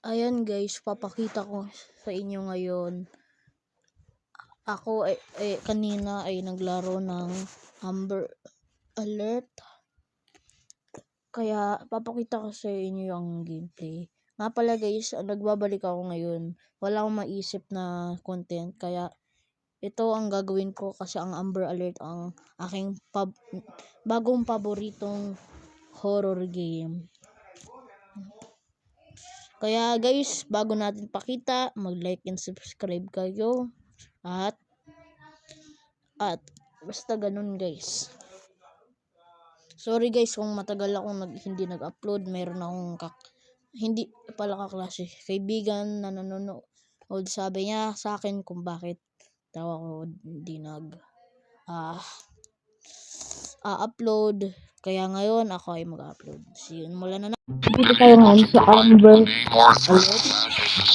Ayan guys, papakita ko sa inyo ngayon. Ako kanina ay naglaro ng Amber Alert. Kaya papakita ko sa inyo yung gameplay. Nga pala guys, nagbabalik ako ngayon. Wala akong maisip na content. Kaya ito ang gagawin ko kasi ang Amber Alert ang aking bagong paboritong horror game. Kaya guys, bago natin pakita, mag-like and subscribe kayo. At basta ganun guys. Sorry guys kung matagal akong hindi nag-upload. Meron akong hindi pala kaklase, kaibigan na nanonood. Sabi niya sa akin kung bakit daw ako hindi upload. Kaya ngayon ako ay mag-upload. Simulan na. Dito tayo ngayon sa Amber Alert.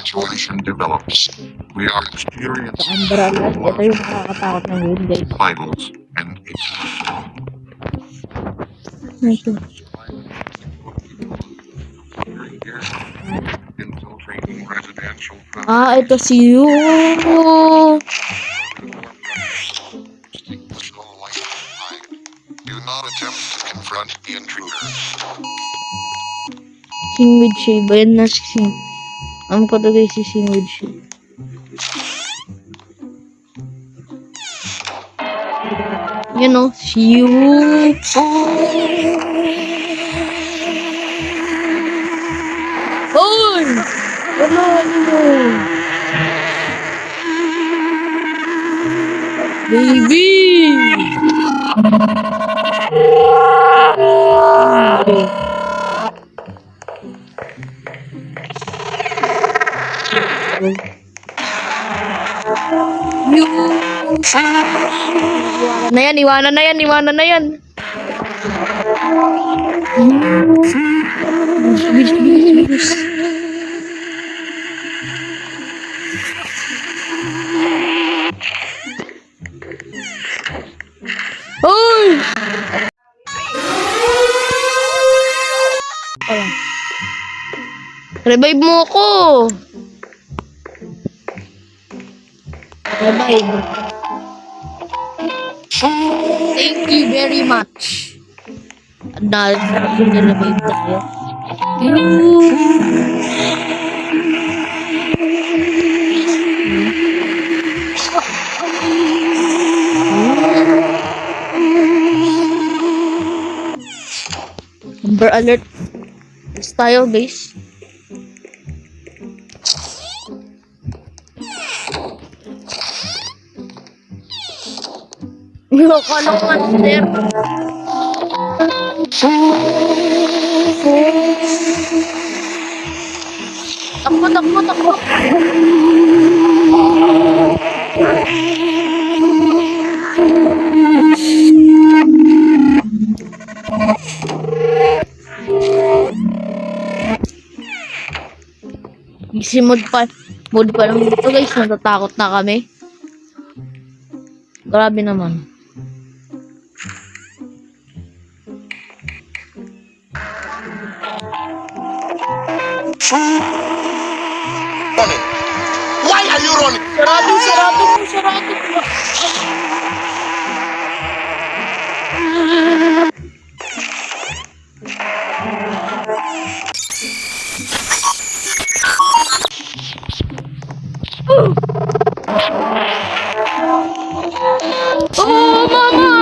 Situation develops. We are experiencing Sa Amber Alert, ito yung nakakatakot ng game guys. vitals and Ito. infiltrating residential Ito si Yu. Do not attempt to confront the intruders. Sing with Shay. Bayan na si Sing. Ko to guys si Sing with Shay. Yan o. Si Yu. Hoy! Wala mo. Baby! Iwanan na yan. Bis. Hoy! Revive mo ako. Revive. Thank you very much. Revive tayo. Amber Alert. Let's tayo guys. Kalong monster. Takbo. Easy mode pa lang dito guys. Natatakot na kami. Grabe naman. Why are you running? Sarado. Oh, mama!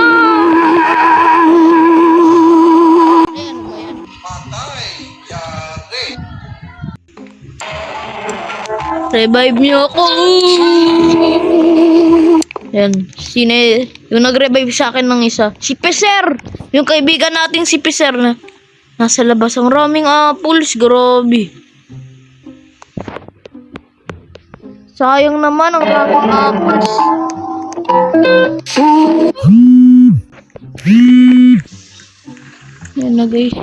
Revive niyo ako. Yan. Yung nag-revive sa akin ng isa. Si Peser! Yung kaibigan nating si Peser na nasa labas. Ang raming apples. Grabe. Sayang naman ang raming apples. Yan na guys.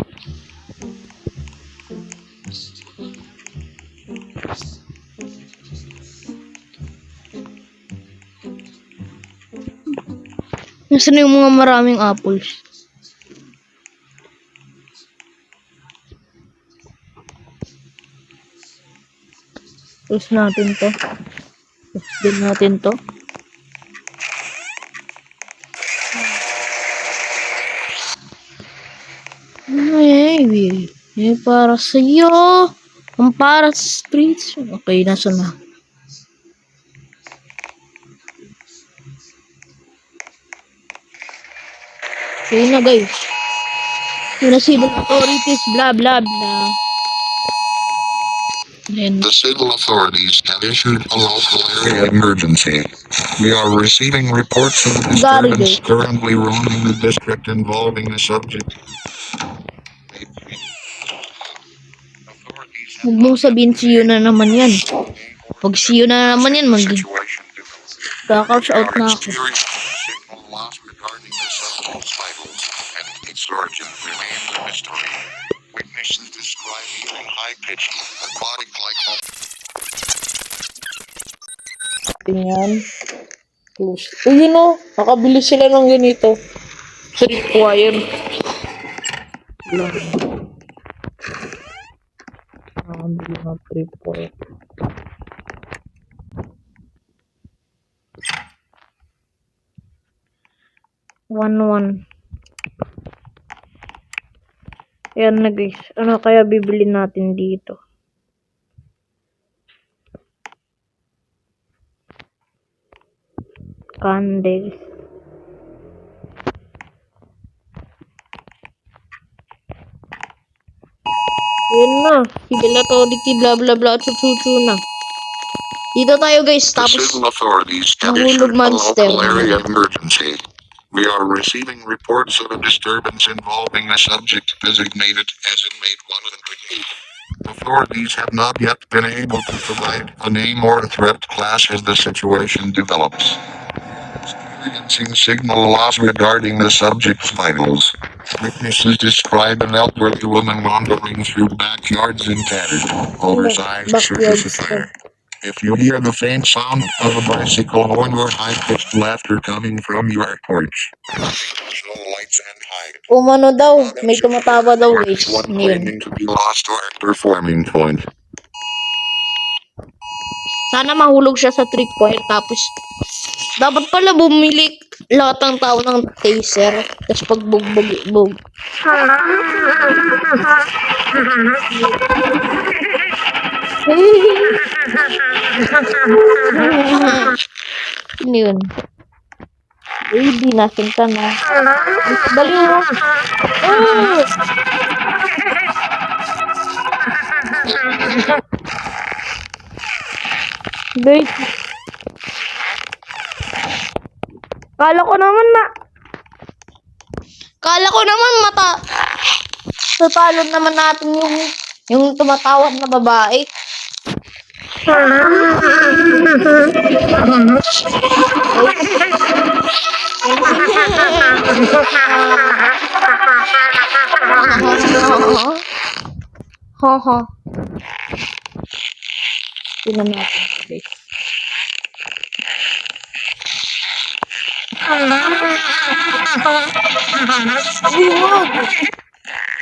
Nasaan yung mga maraming apples? Close natin to. Close din natin to. Ay, para sa'yo. Ang para sa streets. Okay, nasa na? Okay na, guys. Yun na civil authorities, blah, blah, blah. Then, The civil authorities have issued a local area emergency. We are receiving reports of a disturbance currently roaming the district involving the subject. Authorities have huwag mong sabihin siyo na naman yan. Pag siyo na naman yan, situation developed. kaka-crouch out na ako. Experiencing signal loss regarding the subject's vitals, and its origin remains a mystery. Witnesses describe hearing high-pitched, aquatic-like Yan. Close. Uy, yun o. Nakabili sila ng ganito. Tripwire. Nakabili ng tripwire. One. Ayan na, guys. Ano kaya bibili natin dito? Candles. Ayan na. Civil authority, blah, blah, blah. Chuchu na. Dito tayo, guys. The Tapos, civil authorities have nahulog issued a monster. local area emergency. We are receiving reports of a disturbance involving a subject designated as inmate 108. Authorities have not yet been able to provide a name or a threat class as the situation develops. Experiencing signal loss regarding the subject's vitals. Witnesses describe an elderly woman wandering through backyards in tattered, oversized Backyards surface attire. If you hear the faint sound of a bicycle horn or high-pitched laughter coming from your porch, no lights and hide. Umano daw. May tumatawa daw, guys. One Ngayon. claiming to be lost or performing point. Sana mahulog siya sa tripwire. Tapos, dapat pala bumili lahat ng tao ng taser. Tapos pagbugbog. Ano yun? Baby, nasin ka na. Baliw mo. Oh! Guys. Kala ko naman tatalo naman natin yung tumatawag na babae. Haha. Tingnan natin, guys.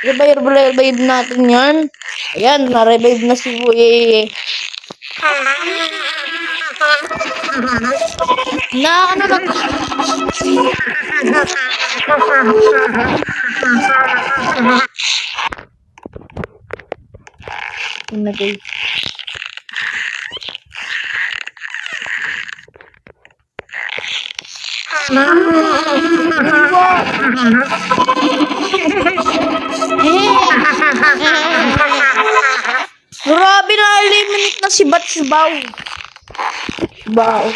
Revive natin yan. Ayan, na-revive na si Buye. Ano na? Tingnan, guys. Grabe na, eliminate na si Batshbaw. Bao.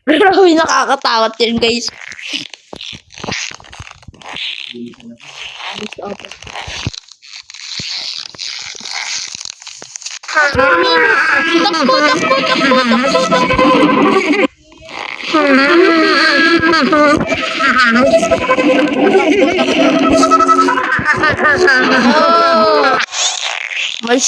Grabe, nakakatakot yun, guys. Takbo. Oh. Mas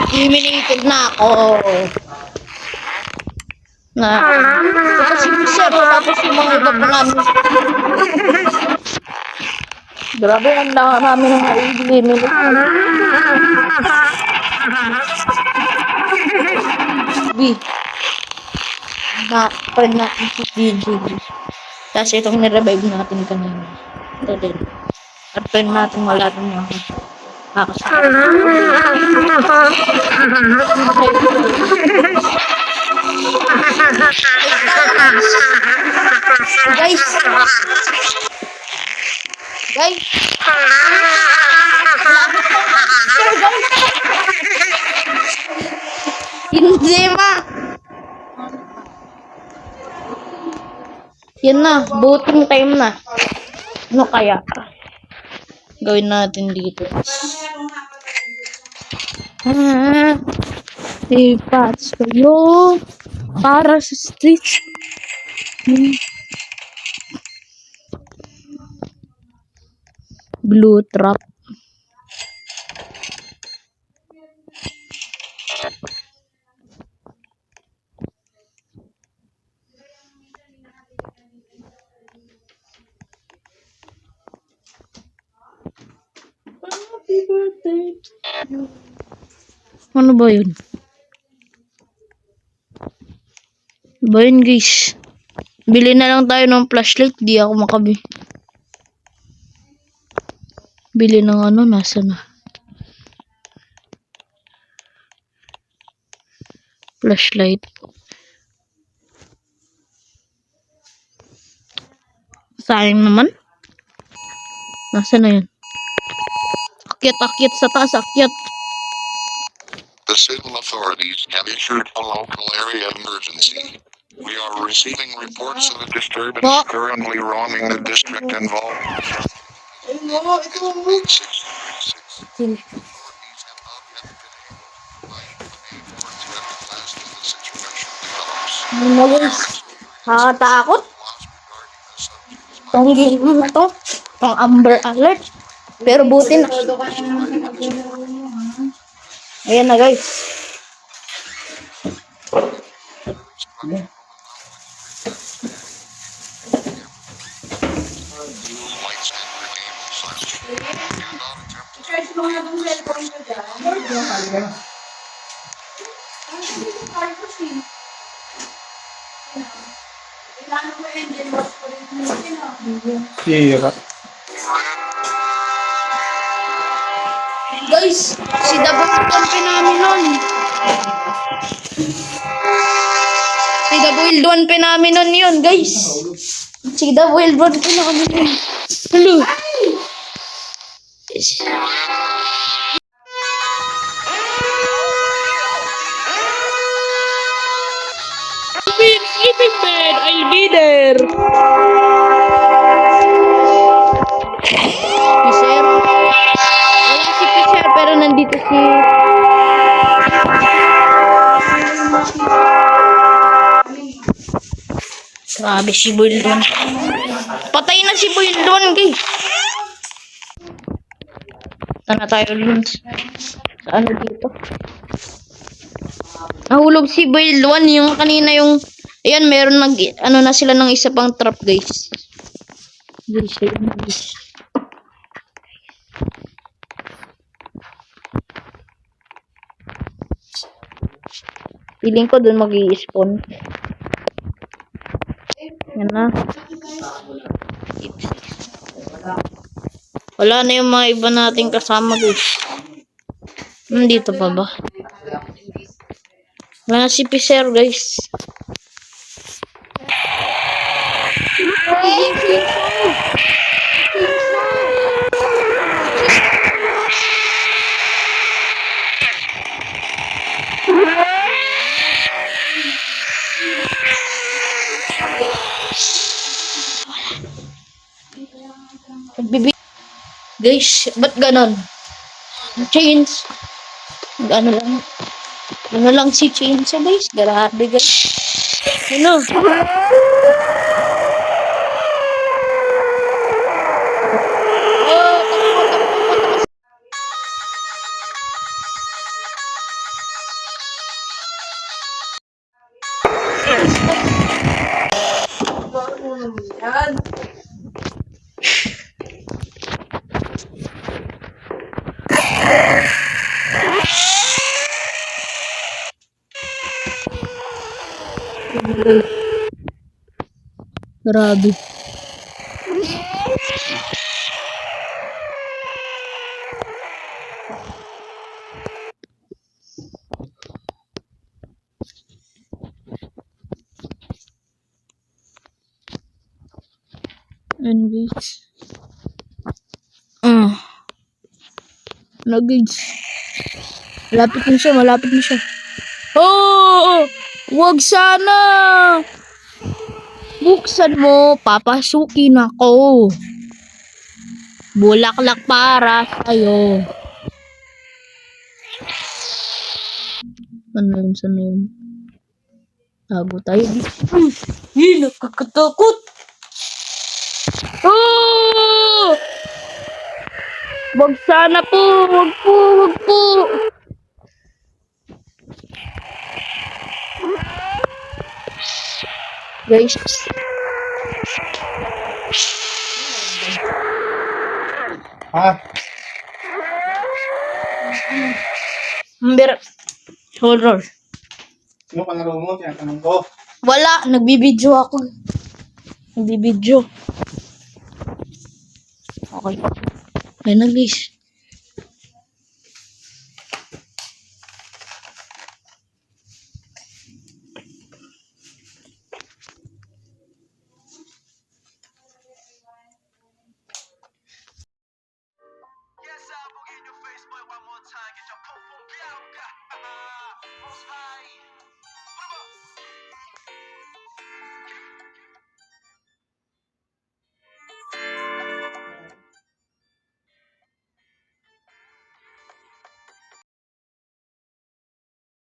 Eliminated na ako. Na. Ito si Sir, tapos yung mga iba pa namin. Grabe, ang dami ng eliminate. B. Na-friend natin si DJB. Tapos itong nirevive natin kanina. Ito din. At friend natin wala rin yung kakasama. Guys! Guys! Malapit na sir, guys! Hindi ma! Yan na, voting time na. Ano kaya? Gawin natin dito. Ipats kayo para sa streets. Blue trap. Happy birthday to you. Ano ba yun? Ba yun guys? Bili na lang tayo ng flashlight. Di ako makabili. Bili ng ano, nasa na? Flashlight. Sayang naman. Nasa na yun? Akyat sa taas, akyat. The civil authorities have issued a local area emergency. We are receiving reports of a disturbance currently roaming the district involved. Nakakatakot. Itong game na to. Itong Amber Alert. Pero buti na. Ayan na guys. Sira. Guys, si Dabong kampi namin nun. Si The Boiled One pa namin nun yun, guys. Si The Boiled One pa namin yun. Hello. Sleeping bed, I'll be there. Pisser. Wala si Pisser, pero nandito si... Grabe si Boiled One. Patay na si Boiled One, guys. Sana tayo dun sa ano dito. Nahulog si Boiled One. Yung kanina yung... Ayan, meron ano na sila ng isa pang trap, guys. Guys. Feeling ko dun mag-i-spawn. Yan na. Wala na yung mga iba nating kasama, guys. Nandito pa ba? Wala na si Pisser, guys. Guys, ba't ganon? Chains. Ano lang si Chains, guys. Grabe, guys. Ano? Grabe. Ayun guys. Ano guys? Malapit na siya, malapit na siya. Oh! Wag sana! Buksan mo, papasukin ako. Bulaklak para sa'yo. Ano yun, sana yun? Tago tayo. Nakakatakot! Oh! Wag sana po! Wag po! Wag po! Guys. Ha? Humber. Horror. Ano palaro mo? Tinatanong ko. Wala. Nagbibideo ako. Nagbibideo. Okay. Ayun na guys.